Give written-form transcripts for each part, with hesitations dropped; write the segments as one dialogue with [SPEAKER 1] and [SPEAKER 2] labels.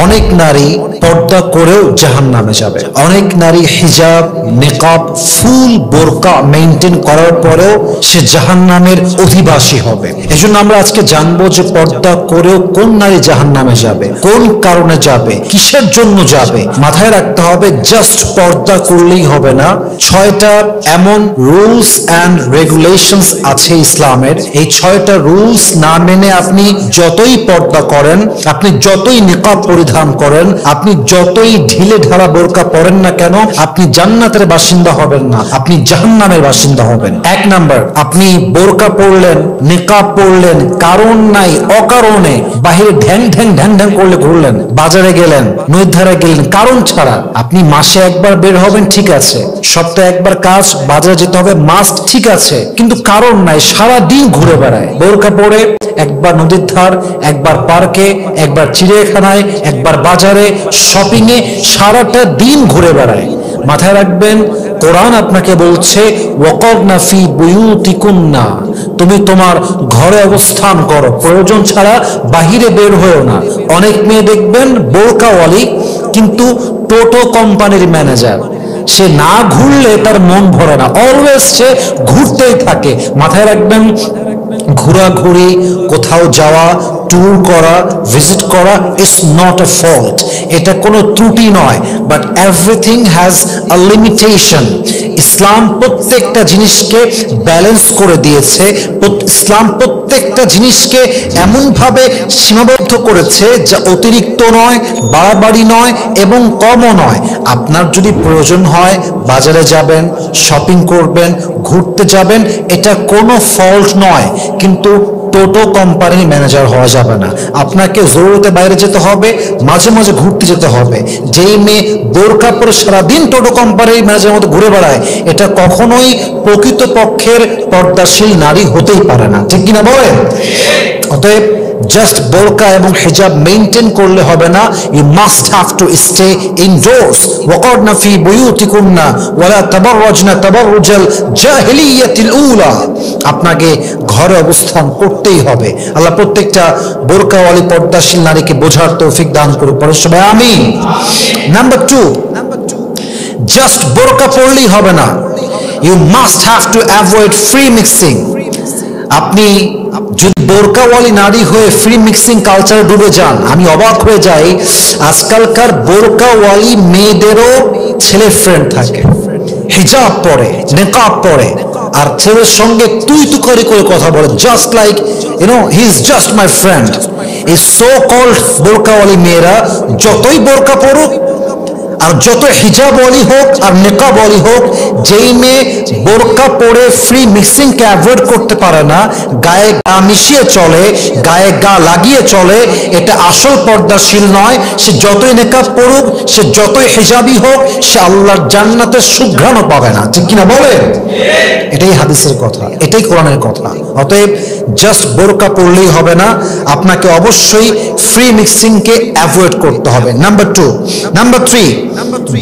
[SPEAKER 1] অনেক নারী পর্দা করেও জাহান্নামে যাবে। অনেক নারী হিজাব, নিকাব, ফুল বোরকা মেইনটেইন করার পরেও সে জাহান্নামের অধিবাসী হবে। এজন্য আমরা আজকে জানবো যে পর্দা করেও কোন নারী জাহান্নামে যাবে, কোন কারণে যাবে, কিসের জন্য যাবে। মাথায় রাখতে হবে জাস্ট পর্দা করলেই হবে না, 6টা এমন রুলস অ্যান্ড রেগুলেশনস আছে ইসলামের। এই 6টা রুলস না মেনে আপনি যতই পর্দা করেন, আপনি যতই নিকাব পরিধান করেন, আপনি যতই ঢিলে ঢালা বোরকা পরেন না কেন, আপনি জান্নাতের বাসিন্দা হবেন না, আপনি জাহান্নামের বাসিন্দা হবেন। 1 নাম্বার, আপনি বোরকা পরলেন, নিকাব পরলেন, কারণ নাই অকারণে বাহিরে ঢ্যাং ঢ্যাং ঢ্যাং ঢ্যাং করলে ঘুরলেন, বাজারে গেলেন, নদীর ধারে গেলেন, কারণ ছাড়া। আপনি মাসে একবার বের হবেন, ঠিক আছে, সপ্তাহে একবার কাজ, বাজারে যেতে হবে, মাস্ট, ঠিক আছে, কিন্তু কারণ নাই, সারা দিন ঘুরে বেড়ায় বোরকা পরে। একবার নদীর ধার, একবার পার্কে, একবার চিড়িয়াখানায়, একবার বাজারে, শপিং এ, সারাটা দিন ঘুরে বেড়ায়। মাথায় রাখবেন, কোরআন আপনাকে বলছে ওয়াকরনা ফি বুয়ুতিকুন্না, তুমি তোমার ঘরে অবস্থান করো, প্রয়োজন ছাড়া বাহিরে বের হয়েও না। অনেক মেয়ে দেখবেন বোরকাওয়ালি কিন্তু টোটো কোম্পানির ম্যানেজার, সে না ঘুরলে তার মন ভরে না, অলওয়েজ সে ঘুরতেই থাকে। মাথায় রাখবেন, ঘোরাঘুরি, কোথাও যাওয়া, ট্যুর করা, ভিজিট করা ইজ নট এ ফল্ট, এটা কোনো ত্রুটি নয়, but everything has a limitation. Islam প্রত্যেকটা জিনিসকে ব্যালেন্স করে দিয়েছে। ইসলাম প্রত্যেকটা জিনিসকে এমনভাবে সীমাবদ্ধ করেছে যা অতিরিক্ত নয়, বাড়াবাড়ি নয় এবং কমও নয়। আপনার যদি প্রয়োজন হয় বাজারে যাবেন, শপিং করবেন, ঘুরতে যাবেন, এটা কোনো ফল্ট নয়, কিন্তু টোটো কোম্পানির ম্যানেজার হওয়া যাবে না। আপনাকে জরুরতে বাইরে যেতে হবে, মাঝে মাঝে ঘুরতে যেতে হবে। যেই মেয়ে বোরকা পরে সারাদিন টোটো কোম্পানির ম্যানেজারের মতো ঘুরে বেড়ায়, এটা কখনোই প্রকৃতপক্ষের পর্দাশীল নারী হতেই পারে না, ঠিক কিনা বলেন? অতএব জাস্ট বোরকা এবং হিজাব মেইনটেইন করলে হবে না, you must have to stay indoors. ওয়াকরনা ফি বুয়ুতিকুন্না ওয়ালা তাবাররাজনা তাবাররুজাল জাহিলিয়াতিল উলা, আপনাকে ঘরে অবস্থান করতেই হবে। আল্লাহ প্রত্যেকটা বোরকাওয়ালি পর্দাশীল নারীকে বোঝার তৌফিক দান করুক, পরে সবাই আমিন। নাম্বার 2, জাস্ট বোরকা পরলেই হবে না, you must have to avoid free mixing. আপনি যদি বোরকাওয়ালি নারী হয়ে ফ্রি মিক্সিং কালচারে ডুবে যান, আমি অবাক হয়ে যাই, আজকালকার বোরকাওয়ালি মেয়েদেরও ছেলে ফ্রেন্ড থাকে, হিজাব পরে, নিকাব পরে, আর ছেলের সঙ্গে তুই তুকারি করে কথা বলে, just like he is just my friend. এই সো কল্ড বোরকাওয়ালি মেয়েরা যতই বোরকা পড়ুক আর যত হিজাবওয়ালি হোক আর নিকাবওয়ালি হোক, যেই মেয়ে বোরকা পরে ফ্রি মিক্সিংকে অ্যাভয়েড করতে পারে না, গায়ে গা মিশিয়ে চলে, গায়ে গা লাগিয়ে চলে, এটা আসল পর্দাশীল নয়। সে যতই নিকাব পড়ুক, সে যতই হিজাবি হোক, সে আল্লাহর জান্নাতের সুঘ্রাণও পাবে না, ঠিক কিনা বলে? এটাই হাদিসের কথা, এটাই কোরআনের কথা। অতএব জাস্ট বোরকা পড়লেই হবে না, আপনাকে অবশ্যই ফ্রি মিক্সিংকে অ্যাভয়েড করতে হবে। নাম্বার 2, নাম্বার 3,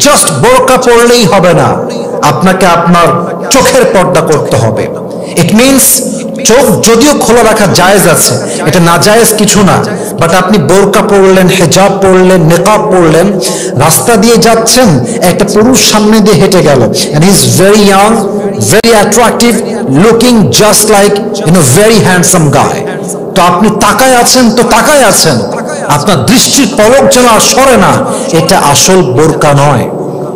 [SPEAKER 1] জাস্ট বোরকা পড়লেই হবে না, আপনাকে আপনার চোখের পর্দা করতে হবে। ইট মিনস চোখ যদিও খোলা রাখা জায়েজ আছে, এটা না জায়েজ কিছু না, বাট আপনি বোরকা পরলেন, হিজাব পরলেন, নিকাব পরলেন, রাস্তা দিয়ে যাচ্ছেন, একটা পুরুষ সামনে দিয়ে হেঁটে গেল, and he is very young, very attractive, looking just like very handsome guy, তো আপনি তাকায় আছেন, তো তাকায় আছেন, আপনার দৃষ্টির পলক যেন আর সরে না, এটা আসল বোরকা নয়,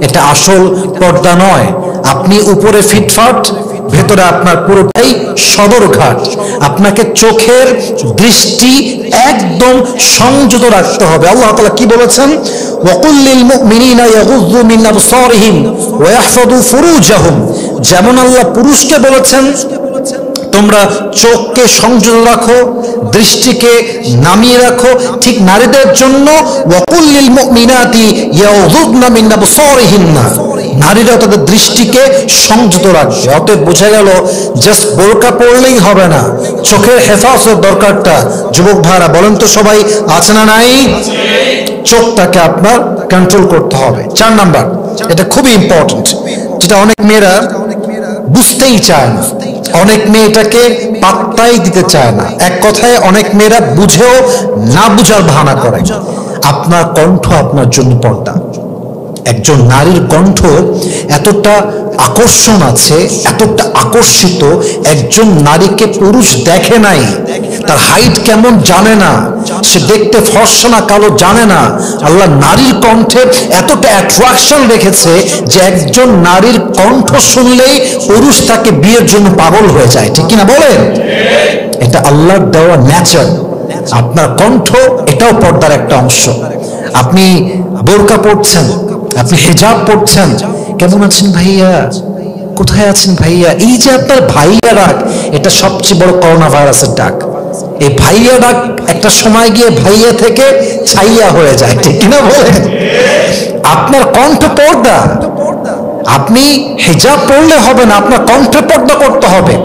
[SPEAKER 1] এটা আসল পর্দা নয়। আপনি উপরে ফিটফাট, ভেতরে আপনার পুরোটাই সদরঘাট। আপনাকে চোখের দৃষ্টি একদম সংযত রাখতে হবে। আল্লাহ তাআলা কি বলেছেন? ওয়াকুল লিল মুমিনিনা ইয়াগুযযু মিন আবসারিহিম ওয়া ইয়াহফাযু ফুরুজাহুম। যেমন আল্লাহ পুরুষকে বলেছেন তোমরা চোখকে সংযত রাখো, দৃষ্টিকে নামিয়ে রাখো, ঠিক নারীদের জন্য ওয়াকুল লিল মুমিনাতি ইয়াগুযযনা মিন আবসারিহিন্না, নারীরা তাদের দৃষ্টিকে সংযত রাখবে। অতএব বোঝা গেল জাস্ট বোরকা পড়লেই হবে না, চোখের হেফাজত দরকারটা। যুবক ভাইরা বলেন তো সবাই, আছে না নাই? চোখটাকে আপনার কন্ট্রোল করতে হবে। 4 নাম্বার, এটা খুবই ইম্পর্টেন্ট, যেটা অনেক মেয়েরা বুঝতেই চায় না, অনেক মেয়ে এটাকে পাত্তাই দিতে চায় না। এক কথায় অনেক মেয়েরা বুঝেও না বুঝার বাহানা করে। আপনার কণ্ঠ আপনার জন্য পর্দা। একজন নারীর কণ্ঠ এতটা আকর্ষণ আছে, এতটা আকর্ষিত, একজন নারীকে পুরুষ দেখে নাই, তার হাইট কেমন জানে না, সে দেখতে ফর্সা না কালো জানে না, আল্লাহ নারীর কণ্ঠে এতটা অ্যাট্রাকশন রেখেছে যে একজন নারীর কণ্ঠ শুনলেই পুরুষ তাকে বিয়ের জন্য পাগল হয়ে যায়। ঠিক কিনা বলেন? এটা আল্লাহর দেওয়া নেচার। আপনার কণ্ঠ এটাও পর্দার একটা অংশ। আপনি বোরকা পড়ছেন, আপনি হিজাব পড়ছেন, কেমন আছেন ভাইয়া, কোথায় আছেন ভাইয়া, এই যে আপনার ভাইয়া ডাক, এটা সবচেয়ে বড় করোনা ভাইরাসের ডাক। এই ভাইয়া ডাক একটা সময় গিয়ে ভাইয়া থেকে ছাইয়া হয়ে যায়। ঠিক কিনা বলেন? আপনার কণ্ঠ পর্দা। আপনি হিজাব পড়লে হবে না, আপনার কণ্ঠে পর্দা করতে হবে।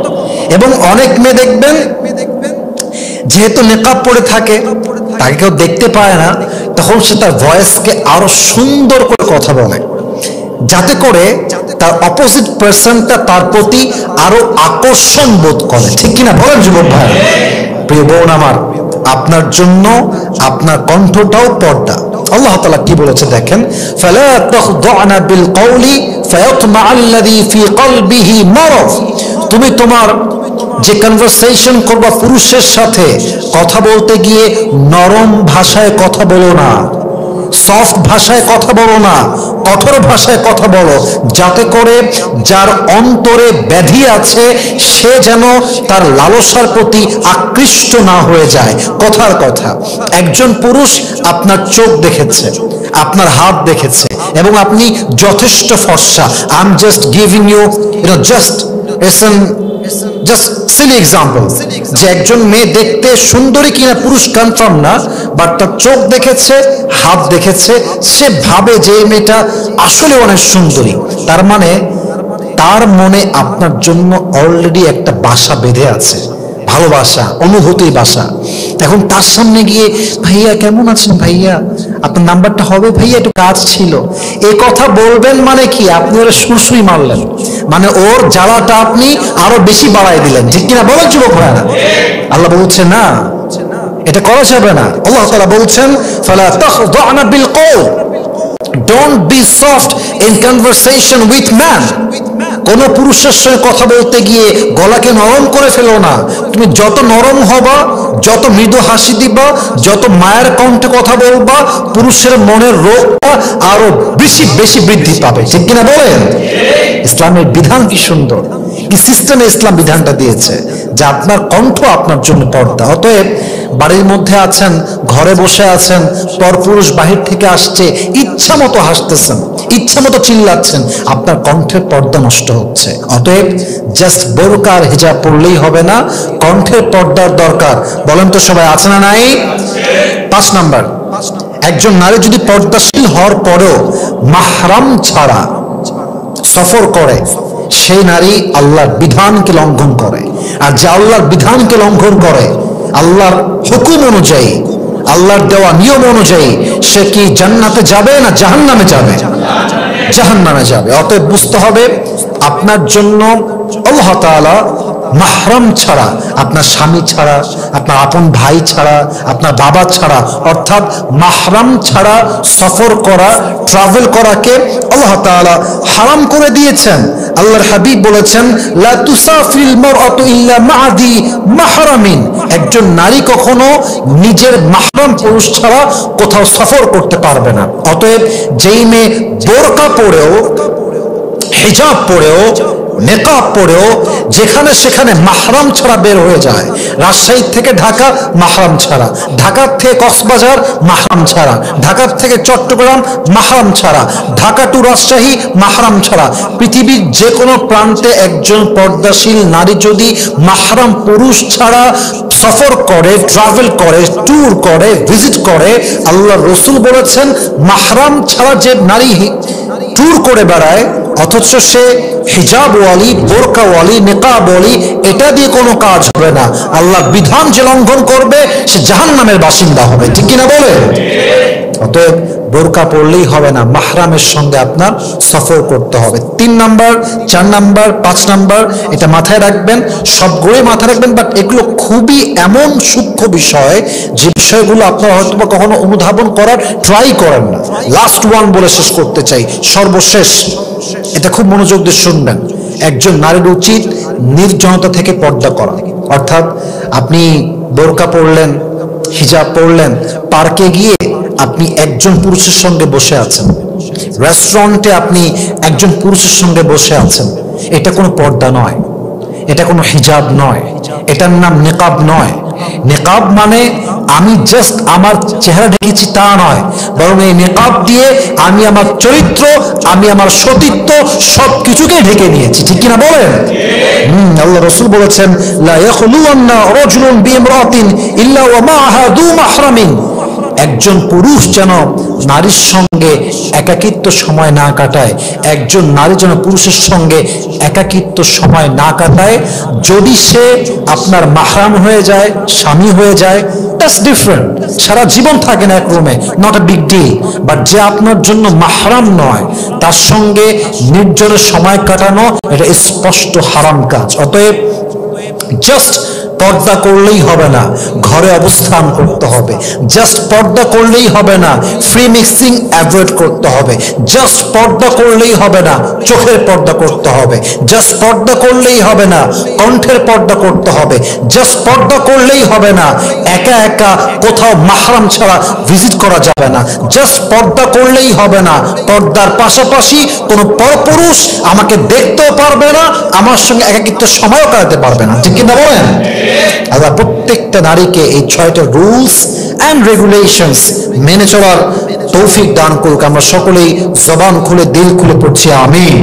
[SPEAKER 1] এবং অনেক মেয়ে দেখবেন যেহেতু নেকাব পড়ে থাকে, তাকে কেউ দেখতে পায় না, তখন সে তার ভয়েসকে আরো সুন্দর করে কথা বলে, যাতে করে তার অপোজিট পার্সনটা তার প্রতি আরো আকর্ষণ বোধ করে। ঠিক কিনা বলেন যুবক ভাই? প্রিয় বোন আমার, আপনার জন্য আপনার কণ্ঠটাও পর্দা। আল্লাহ তাআলা কি বলেছে দেখেন, ফালা তাখদা'না বিল কওলি ফায়াতমা'আল্লাযী ফী কলবিহি মারাদ। তুমি তোমার যে কনভারসেশন করবা পুরুষের সাথে, কথা বলতে গিয়ে নরম ভাষায় কথা বলো না, সফট ভাষায় কথা বলো না, কঠোর ভাষায় কথা বলো, যাতে করে যার অন্তরে ব্যাধি আছে সে যেন তার লালসার প্রতি আকৃষ্ট না হয়ে যায়। কথার কথা, একজন পুরুষ আপনার চোখ দেখেছে, আপনার হাত দেখেছে, এবং আপনি যথেষ্ট ফর্সা। I am just giving you just silly example, যে একজন মেয়ে দেখতে সুন্দরী কিনা পুরুষ কনফার্ম না, বাট তার চোখ দেখেছে, হাত দেখেছে, সে ভাবে যে এই মেয়েটা আসলে অনেক সুন্দরী। তার মানে তার মনে আপনার জন্য অলরেডি একটা বাসা বেঁধে আছে, ভালোবাসা, অনুভূতির বাসা। এখন তার সামনে গিয়ে ভাইয়া কেমন আছেন ভাইয়া, আপনার নাম্বারটা হবে ভাইয়া, একটু কাজ ছিল, এই কথা বলবেন মানে কি? আপনি ওরা সুরসুই মারলেন, মানে ওর জ্বালাটা আপনি আরো বেশি বাড়াই দিলেন। ঠিক কিনা বলেন যুবক ভাইরা? আল্লাহ বলছে না, এটা করা যাবে না। আল্লাহ তাআলা বলছেন ফালা তাখদা'না বিল কওল, don't be soft in conversation with man. কোন পুরুষের সঙ্গে কথা বলতে গিয়ে গলাকে নরম করে ফেলো না। তুমি যত নরম হবা, যত মৃদু হাসি দিবা, যত মায়ের কণ্ঠে কথা বলবা, পুরুষের মনের রোগটা আরো বেশি বেশি বৃদ্ধি পাবে। ঠিক কিনা বলেন? ইসলামের বিধান কি সুন্দর, কি সিস্টেমে ইসলাম বিধানটা দিয়েছে, যে আপনার কণ্ঠ আপনার জন্য পর্দা। অতএব বাড়ির মধ্যে আছেন, ঘরে বসে আছেন, পরপুরুষ বাহির থেকে আসছে, ইচ্ছা মতো হাসতেছেন, ইচ্ছা মতো চিল্লাচ্ছেন, আপনার কণ্ঠের পর্দা নষ্ট হচ্ছে। অতএব জাস্ট বোরকা আর হিজাব পড়লেই হবে না, কণ্ঠের পর্দার দরকার। বলেন তো সবাই, আছে না নাই? 5 নাম্বার, একজন নারী যদি পর্দাশীল হওয়ার পরেও মাহরাম ছাড়া সফর করে, সেই নারী আল্লাহর বিধানকে লঙ্ঘন করে। আর যে আল্লাহর বিধানকে লঙ্ঘন করে, আল্লাহর হুকুম অনুযায়ী, আল্লাহর দেওয়া নিয়ম অনুযায়ী, সে কি জান্নাতে যাবে না জাহান্নামে যাবে? জাহান্নামে যাবে। অতএব বুঝতে হবে, আপনার জন্য আল্লাহ তাআলা মাহরাম ছাড়া, আপনার স্বামী ছাড়া, আপনার আপন ভাই ছাড়া, আপনার বাবা ছাড়া, অর্থাৎ মাহরাম ছাড়া সফর করা, ট্রাভেল করাকে আল্লাহ তাআলা হারাম করে দিয়েছেন। আল্লাহর হাবিব বলেছেন, লা তুসাফিল মারআতু ইল্লা মা'দি মাহরামিন। একজন নারী কখনো নিজের মাহরাম পুরুষ ছাড়া কোথাও সফর করতে পারবে না। অতএব যেই মেয়ে বোরকা পরেও, হিজাব পরেও, নেকাব পরেও যেখানে সেখানে মাহরাম ছাড়া বের হয়ে যায়, রাজশাহী থেকে ঢাকা মাহরাম ছাড়া, ঢাকা থেকে কক্সবাজার মাহরাম ছাড়া, ঢাকা থেকে চট্টগ্রাম মাহরাম ছাড়া, ঢাকা টু রাজশাহী মাহরাম ছাড়া, পৃথিবীর যে কোনো প্রান্তে একজন পর্দাশীল নারী যদি মাহরাম পুরুষ ছাড়া সফর করে, ট্রাভেল করে, ট্যুর করে, ভিজিট করে, আল্লাহর রাসূল বলেছেন, মাহরাম ছাড়া যে নারী ট্যুর করে বেড়ায়, অথচ সে হিজাবওয়ালি, বোরকাওয়ালি, নিকাবওয়ালি, এটা দিয়ে কোনো কাজ হবে না। আল্লাহ বিধান যে লঙ্ঘন করবে সে জাহান্নামের বাসিন্দা হবে। ঠিক কিনা বলে? অতএব বোরকা পরলেই হবে না, মাহরামের সঙ্গে আপনার সফর করতে হবে। 3 নাম্বার, 4 নাম্বার, 5 নাম্বার, এটা মাথায় রাখবেন, সবগুলোই মাথায় রাখবেন। বাট এগুলো খুবই এমন সূক্ষ্ম বিষয় যে বিষয়গুলো আপনারা হয়তো বা কখনো অনুধাবন করার ট্রাই করেন না। লাস্ট ওয়ান বলে শেষ করতে চাই, সর্বশেষ, এটা খুব মনোযোগ দিয়ে শুনবেন। একজন নারীর উচিত নির্জনতা থেকে পর্দা করা। অর্থাৎ আপনি বোরকা পরলেন, হিজাব পরলেন, পার্কে গিয়ে আপনি একজন পুরুষের সঙ্গে বসে আছেন, রেস্টুরেন্টে আপনি একজন পুরুষের সঙ্গে বসে আছেন, এটা কোনো পর্দা নয়, এটা কোনো হিজাব নয়, এটার নাম নিকাব নয়। নিকাব মানে আমি জাস্ট আমার চেহারা ঢেকেছি তা নয়, বরং এই নিকাব দিয়ে আমি আমার চরিত্র, আমি আমার সতীত্ব সবকিছুকে ঢেকে নিয়েছি। ঠিক কিনা বলেন? আল্লাহ রাসূল বলেছেন, লা ইয়াখলুওয়ান্না রাজুলুন বিইমরাতিন ইল্লা ওয়া মাআহা যু মাহরামিন। একজন পুরুষ যেন নারীর সঙ্গে একাকিত্ব সময় না কাটায়, একজন নারী যেন পুরুষের সঙ্গে একাকিত্ব সময় না কাটায় যদি সে আপনার মাহরাম হয়ে যায়, স্বামী হয়ে যায়, দ্যাটস ডিফারেন্ট। সারা জীবন থাকে না এক রুমে, not a big deal. But যে আপনার জন্য মাহরাম নয়, তার সঙ্গে নির্জনের সময় কাটানো এটা স্পষ্ট হারাম কাজ। অতএব জাস্ট পর্দা করলেই হবে না, ঘরে অবস্থান করতে হবে। জাস্ট পর্দা করলেই হবে না, ফ্রি মিক্সিং অ্যাভয়েড করতে হবে। জাস্ট পর্দা করলেই হবে না, চোখের পর্দা করতে হবে। জাস্ট পর্দা করলেই হবে না, কণ্ঠের পর্দা করতে হবে। জাস্ট পর্দা করলেই হবে না, একা একা কোথাও মাহরাম ছাড়া ভিজিট করা যাবে না। জাস্ট পর্দা করলেই হবে না, পর্দার পাশাপাশি কোনো পরপুরুষ আমাকে দেখতেও পারবে না, আমার সঙ্গে একাকিত্ব সময়ও কাটাতে পারবে না। ঠিক কিনা বলেন? আল্লাহ প্রত্যেকটা নারীকে এই 6টা রুলস এন্ড রেগুলেশনস মেনে চলার তৌফিক দান করুক। আমরা সকলেই জবান খুলে দিল খুলে পড়ছি আমিন।